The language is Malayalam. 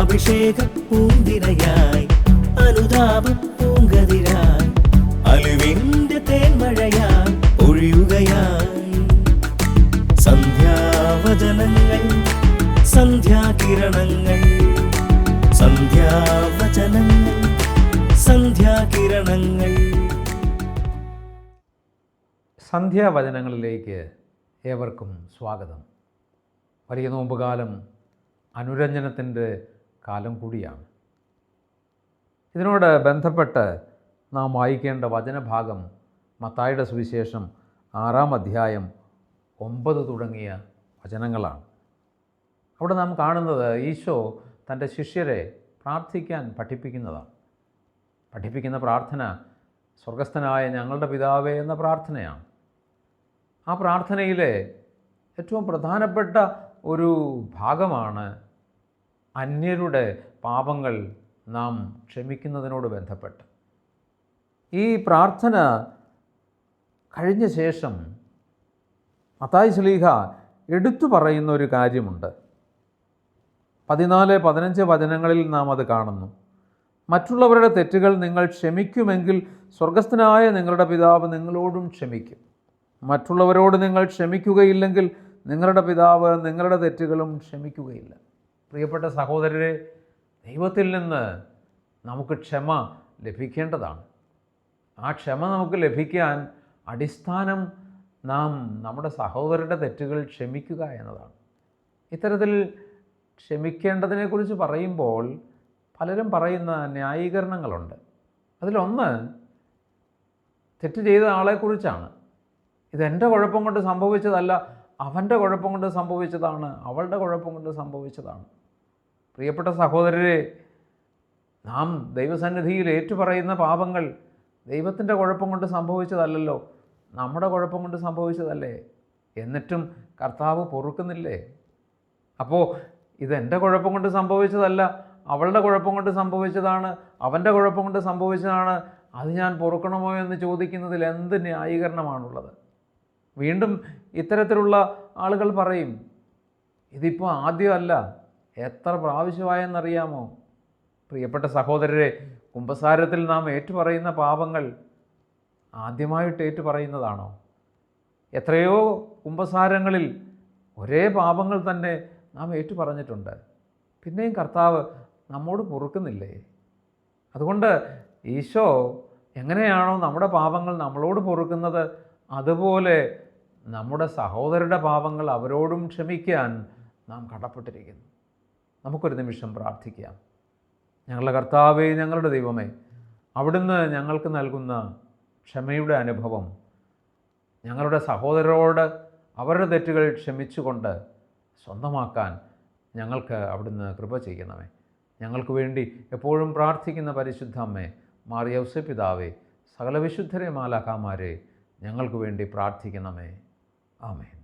അഭിഷേക പൂന്തിരയായി അനുതാപ പൂങ്കതിരായി അലിവിന്റെ തേന്മഴയായി ഒഴിയുകയായി സന്ധ്യാവചനങ്ങൾ സന്ധ്യാകിരണങ്ങൾ സന്ധ്യാവചനങ്ങൾ സന്ധ്യാകിരണങ്ങൾ. സന്ധ്യാവചനങ്ങളിലേക്ക് ഏവർക്കും സ്വാഗതം. വലിയ നോമ്പുകാലം അനുരഞ്ജനത്തിൻ്റെ കാലം കൂടിയാണ്. ഇതിനോട് ബന്ധപ്പെട്ട് നാം വായിക്കേണ്ട വചനഭാഗം മത്തായിയുടെ സുവിശേഷം 6-ാം അധ്യായം 9 തുടങ്ങിയ വചനങ്ങളാണ്. അവിടെ നാം കാണുന്നത് ഈശോ തൻ്റെ ശിഷ്യരെ പ്രാർത്ഥിക്കാൻ പഠിപ്പിക്കുന്നതാണ്. പഠിപ്പിക്കുന്ന പ്രാർത്ഥന സ്വർഗസ്ഥനായ ഞങ്ങളുടെ പിതാവേ എന്ന പ്രാർത്ഥനയാണ്. ആ പ്രാർത്ഥനയിലെ ഏറ്റവും പ്രധാനപ്പെട്ട ഒരു ഭാഗമാണ് അന്യരുടെ പാപങ്ങൾ നാം ക്ഷമിക്കുന്നതിനോട് ബന്ധപ്പെട്ട്. ഈ പ്രാർത്ഥന കഴിഞ്ഞ ശേഷം മത്തായി ശ്ലീഹ എടുത്തു പറയുന്ന ഒരു കാര്യമുണ്ട്. 14-15 വചനങ്ങളിൽ നാം അത് കാണുന്നു. മറ്റുള്ളവരുടെ തെറ്റുകൾ നിങ്ങൾ ക്ഷമിക്കുമെങ്കിൽ സ്വർഗസ്ഥനായ നിങ്ങളുടെ പിതാവ് നിങ്ങളോടും ക്ഷമിക്കും. മറ്റുള്ളവരോട് നിങ്ങൾ ക്ഷമിക്കുകയില്ലെങ്കിൽ നിങ്ങളുടെ പിതാവ് നിങ്ങളുടെ തെറ്റുകളും ക്ഷമിക്കുകയില്ല. പ്രിയപ്പെട്ട സഹോദരരെ, ദൈവത്തിൽ നിന്ന് നമുക്ക് ക്ഷമ ലഭിക്കേണ്ടതാണ്. ആ ക്ഷമ നമുക്ക് ലഭിക്കാൻ അടിസ്ഥാനം നാം നമ്മുടെ സഹോദരരുടെ തെറ്റുകൾ ക്ഷമിക്കുക എന്നതാണ്. ഇത്തരത്തിൽ ക്ഷമിക്കേണ്ടതിനെക്കുറിച്ച് പറയുമ്പോൾ പലരും പറയുന്ന ന്യായീകരണങ്ങളുണ്ട്. അതിലൊന്ന് തെറ്റ് ചെയ്ത ആളെക്കുറിച്ചാണ്. ഇതെൻ്റെ കുഴപ്പം കൊണ്ട് സംഭവിച്ചതല്ല, അവൻ്റെ കുഴപ്പം കൊണ്ട് സംഭവിച്ചതാണ്, അവളുടെ കുഴപ്പം കൊണ്ട് സംഭവിച്ചതാണ്. പ്രിയപ്പെട്ട സഹോദരരെ, നാം ദൈവസന്നിധിയിൽ ഏറ്റുപറയുന്ന പാപങ്ങൾ ദൈവത്തിൻ്റെ കുഴപ്പം കൊണ്ട് സംഭവിച്ചതല്ലല്ലോ, നമ്മുടെ കുഴപ്പം കൊണ്ട് സംഭവിച്ചതല്ലേ. എന്നിട്ടും കർത്താവ് പൊറുക്കുന്നില്ലേ? അപ്പോൾ ഇതെൻ്റെ കുഴപ്പം കൊണ്ട് സംഭവിച്ചതല്ല, അവളുടെ കുഴപ്പം കൊണ്ട് സംഭവിച്ചതാണ്, അവൻ്റെ കുഴപ്പം കൊണ്ട് സംഭവിച്ചതാണ്, അത് ഞാൻ പൊറുക്കണമോ എന്ന് ചോദിക്കുന്നതിൽ എന്ത് ന്യായീകരണമാണുള്ളത്? വീണ്ടും ഇത്തരത്തിലുള്ള ആളുകൾ പറയും, ഇതിപ്പോൾ ആദ്യമല്ല, എത്ര പ്രാവശ്യമായെന്നറിയാമോ? പ്രിയപ്പെട്ട സഹോദരരെ, കുമ്പസാരത്തിൽ നാം ഏറ്റുപറയുന്ന പാപങ്ങൾ ആദ്യമായിട്ട് ഏറ്റുപറയുന്നതാണോ? എത്രയോ കുമ്പസാരങ്ങളിൽ ഒരേ പാപങ്ങൾ തന്നെ നാം ഏറ്റുപറഞ്ഞിട്ടുണ്ട്. പിന്നെയും കർത്താവ് നമ്മോട് പൊറുക്കുന്നില്ലേ? അതുകൊണ്ട് ഈശോ എങ്ങനെയാണോ നമ്മുടെ പാപങ്ങൾ നമ്മളോട് പൊറുക്കുന്നത്, അതുപോലെ നമ്മുടെ സഹോദരരുടെ പാപങ്ങൾ അവരോടും ക്ഷമിക്കാൻ നാം കടപ്പെട്ടിരിക്കുന്നു. നമുക്കൊരു നിമിഷം പ്രാർത്ഥിക്കാം. ഞങ്ങളുടെ കർത്താവേ, ഞങ്ങളുടെ ദൈവമേ, അവിടുന്ന് ഞങ്ങൾക്ക് നൽകുന്ന ക്ഷമയുടെ അനുഭവം ഞങ്ങളുടെ സഹോദരരോട് അവരുടെ തെറ്റുകൾ ക്ഷമിച്ചുകൊണ്ട് സ്വന്തമാക്കാൻ ഞങ്ങൾക്ക് അവിടുന്ന് കൃപ ചെയ്യണമേ. ഞങ്ങൾക്ക് വേണ്ടി എപ്പോഴും പ്രാർത്ഥിക്കുന്ന പരിശുദ്ധ അമ്മേ, മാർ യൗസേപ്പ് പിതാവേ, സകല വിശുദ്ധരെ മാലാഖമാരെ, ഞങ്ങൾക്ക് വേണ്ടി പ്രാർത്ഥിക്കണമേ. ആമേൻ.